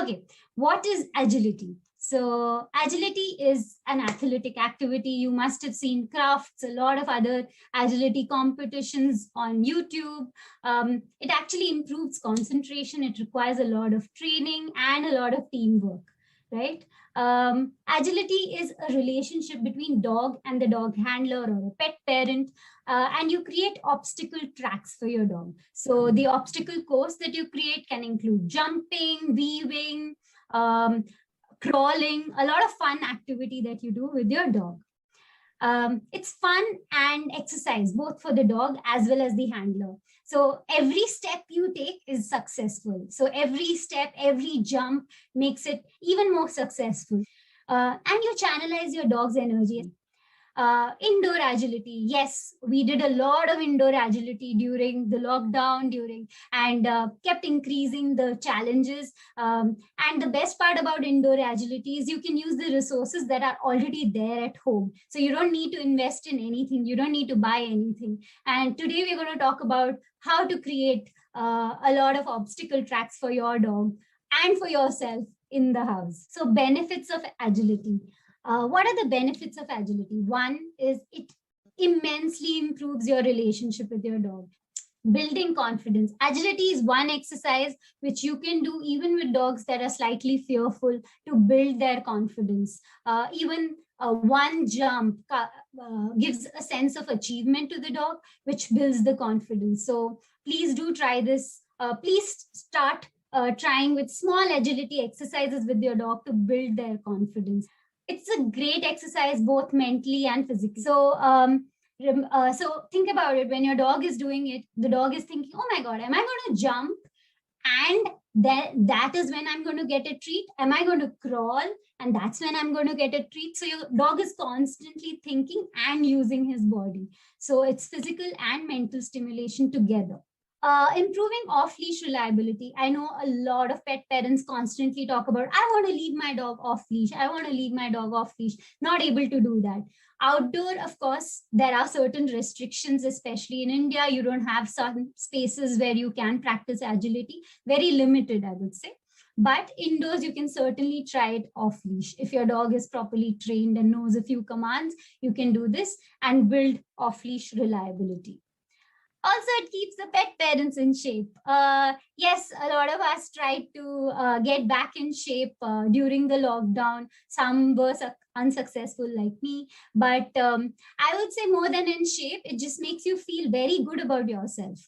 Okay, what is agility? So agility is an athletic activity. You must have seen crafts, a lot of other agility competitions on YouTube. It actually improves concentration. It requires a lot of training and a lot of teamwork, right? Agility is a relationship between dog and the dog handler or a pet parent, and you create obstacle tracks for your dog. So the obstacle course that you create can include jumping, weaving, um, crawling, a lot of fun activity that you do with your dog. It's fun and exercise both for the dog as well as the handler. So every step you take is successful. So every step, every jump makes it even more successful. And you channelize your dog's energy. Indoor agility, yes, we did a lot of indoor agility during the lockdown, and kept increasing the challenges. And the best part about indoor agility is you can use the resources that are already there at home. So you don't need to invest in anything, you don't need to buy anything. And today we're going to talk about how to create a lot of obstacle tracks for your dog and for yourself in the house. So benefits of agility. What are the benefits of agility? One is it immensely improves your relationship with your dog. Building confidence. Agility is one exercise which you can do even with dogs that are slightly fearful to build their confidence. Even one jump gives a sense of achievement to the dog, which builds the confidence. So please do try this. Please start trying with small agility exercises with your dog to build their confidence. It's a great exercise both mentally and physically. So think about it. When your dog is doing it, the dog is thinking, oh my God, am I going to jump? And that is when I'm going to get a treat. Am I going to crawl? And that's when I'm going to get a treat. So your dog is constantly thinking and using his body. So it's physical and mental stimulation together. Improving off-leash reliability. I know a lot of pet parents constantly talk about, I want to leave my dog off-leash. I want to leave my dog off-leash. Not able to do that. Outdoor, of course, there are certain restrictions, especially in India. You don't have certain spaces where you can practice agility. Very limited, I would say. But indoors, you can certainly try it off-leash. If your dog is properly trained and knows a few commands, you can do this and build off-leash reliability. Also, it keeps the pet parents in shape. Yes, a lot of us tried to get back in shape during the lockdown. Some were unsuccessful like me, but I would say more than in shape, it just makes you feel very good about yourself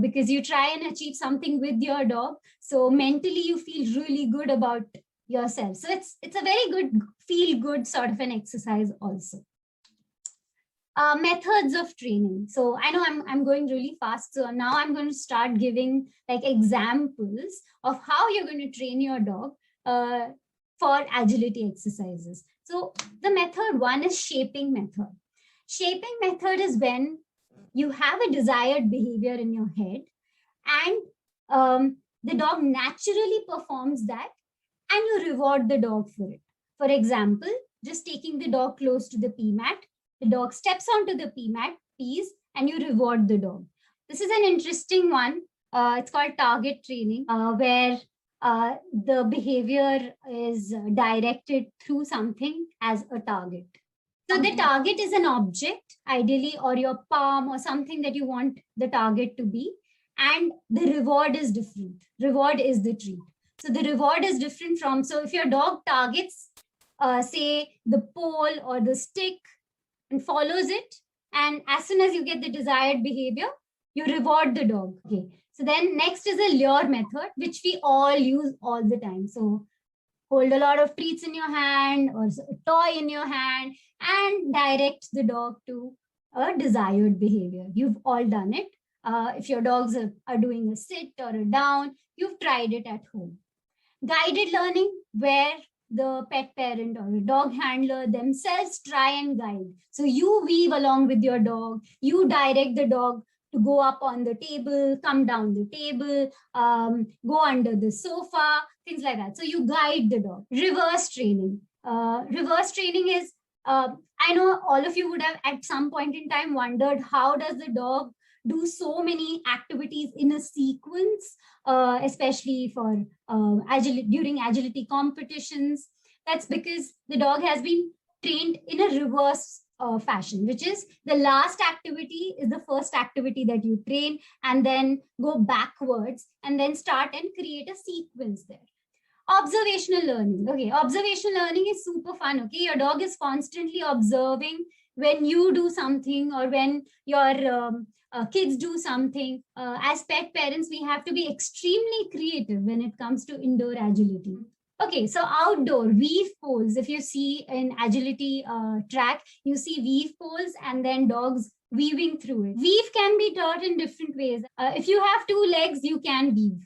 because you try and achieve something with your dog. So mentally, you feel really good about yourself. So it's a very good feel good sort of an exercise also. Methods of training. So I know I'm going really fast. So now I'm going to start giving like examples of how you're going to train your dog for agility exercises. So the method one is shaping method. Shaping method is when you have a desired behavior in your head and the dog naturally performs that and you reward the dog for it. For example, just taking the dog close to the pee mat. The dog steps onto the pee mat, pees, and you reward the dog. This is an interesting one. It's called target training, where the behavior is directed through something as a target. So the target is an object, ideally, or your palm or something that you want the target to be. And the reward is different. Reward is the treat. So the reward is different from, so if your dog targets, say, the pole or the stick, and follows it, and as soon as you get the desired behavior, you reward the dog. Okay. So then next is a lure method, which we all use all the time. So hold a lot of treats in your hand or a toy in your hand and direct the dog to a desired behavior. You've all done it. If your dogs are doing a sit or a down, you've tried it at home. Guided learning, where the pet parent or a dog handler themselves try and guide. So you weave along with your dog, you direct the dog to go up on the table, come down the table, go under the sofa, things like that. So you guide the dog. Reverse training. Reverse training is, I know all of you would have at some point in time wondered, how does the dog do so many activities in a sequence, especially for agility, during agility competitions. That's because the dog has been trained in a reverse fashion, which is the last activity is the first activity that you train, and then go backwards and then start and create a sequence there. Observational learning. Okay, observational learning is super fun. Okay, your dog is constantly observing when you do something or when your kids do something. As pet parents, we have to be extremely creative when it comes to indoor agility. Okay, so outdoor weave poles. If you see in agility track, you see weave poles and then dogs weaving through it. Weave can be taught in different ways. If you have two legs, you can weave.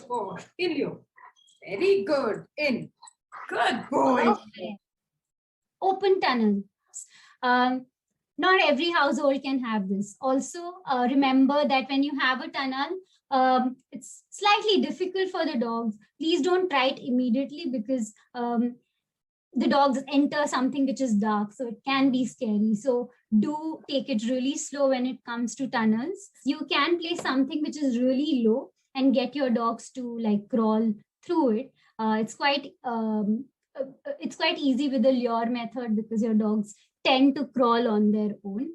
Oh, Ilio. Very good. In. Good boy. Okay. Open tunnel. Not every household can have this. Also, remember that when you have a tunnel, it's slightly difficult for the dogs. Please don't try it immediately because the dogs enter something which is dark, so it can be scary. So do take it really slow when it comes to tunnels. You can place something which is really low and get your dogs to like crawl through it. It's quite easy with the lure method because your dogs tend to crawl on their own.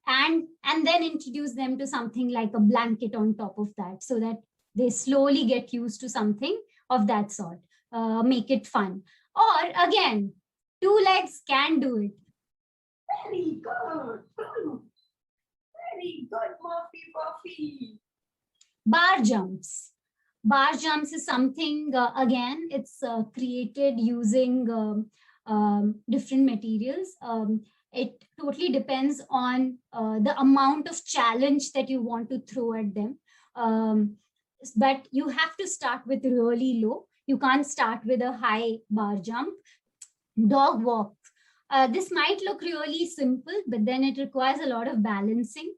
And then introduce them to something like a blanket on top of that, so that they slowly get used to something of that sort. Make it fun. Or again, two legs can do it. Very good. Very good, Muffy. Bar jumps. Bar jumps is something, again, it's created using different materials. It totally depends on the amount of challenge that you want to throw at them. But you have to start with really low. You can't start with a high bar jump. Dog walk. This might look really simple, but then it requires a lot of balancing.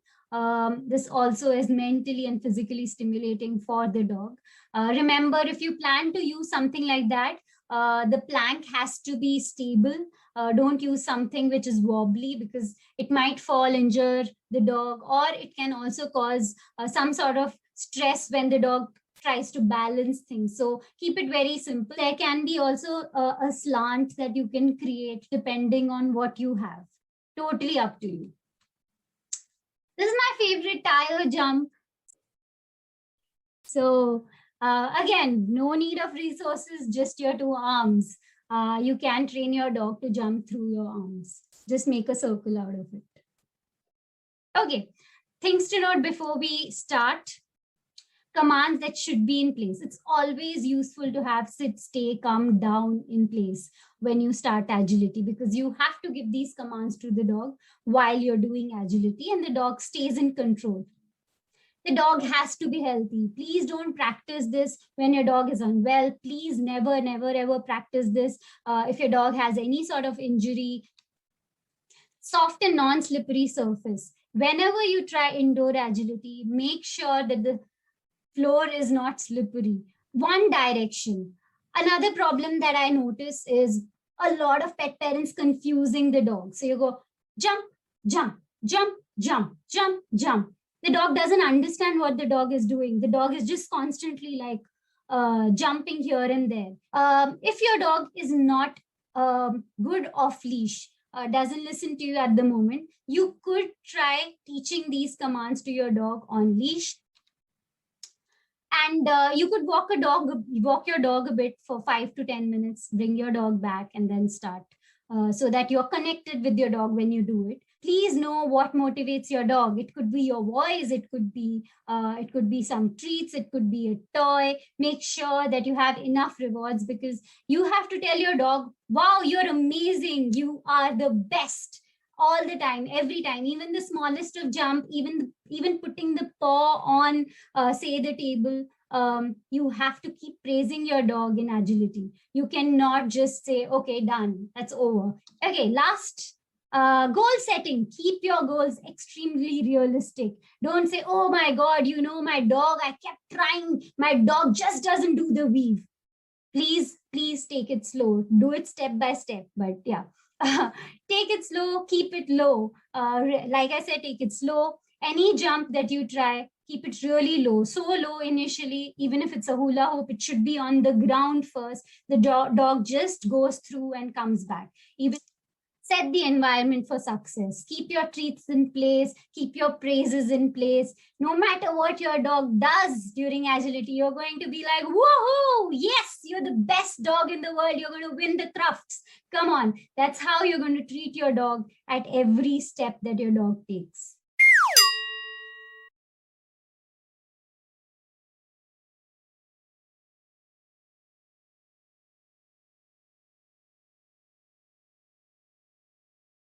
This also is mentally and physically stimulating for the dog. Remember, if you plan to use something like that, the plank has to be stable. Don't use something which is wobbly because it might fall, injure the dog, or it can also cause some sort of stress when the dog tries to balance things. So keep it very simple. There can be also a slant that you can create depending on what you have. Totally up to you. This is my favorite tire jump. So again, no need of resources, just your two arms. You can train your dog to jump through your arms. Just make a circle out of it. Okay, things to note before we start. Commands that should be in place. It's always useful to have sit, stay, come, down in place when you start agility, because you have to give these commands to the dog while you're doing agility and the dog stays in control. The dog has to be healthy. Please don't practice this when your dog is unwell. Please never, never, ever practice this if your dog has any sort of injury. Soft and non-slippery surface. Whenever you try indoor agility, make sure that the floor is not slippery. One direction. Another problem that I notice is a lot of pet parents confusing the dog. So you go jump, jump, jump, jump, jump, jump. The dog doesn't understand what the dog is doing. The dog is just constantly like jumping here and there. If your dog is not good off leash, doesn't listen to you at the moment, you could try teaching these commands to your dog on leash. And you could walk your dog a bit for 5 to 10 minutes, bring your dog back and then start, so that you're connected with your dog when you do it. Please know what motivates your dog. It could be your voice, it could be some treats, it could be a toy. Make sure that you have enough rewards, because you have to tell your dog, wow, you're amazing, you are the best, all the time, every time. Even the smallest of jump, even putting the paw on say the table, you have to keep praising your dog in agility. You cannot just say, okay, done, that's over. Okay, last, goal setting. Keep your goals extremely realistic. Don't say, oh my god, my dog, I kept trying, my dog just doesn't do the weave. Please take it slow. Do it step by step. But yeah, take it slow, keep it low. Like I said, take it slow Any jump that you try, keep it really low, so low initially. Even if it's a hula hoop, it should be on the ground first. The dog just goes through and comes back. Even set the environment for success. Keep your treats in place, keep your praises in place. No matter what your dog does during agility, you're going to be like, woohoo, yes, you're the best dog in the world. You're going to win the crafts. Come on. That's how you're going to treat your dog at every step that your dog takes.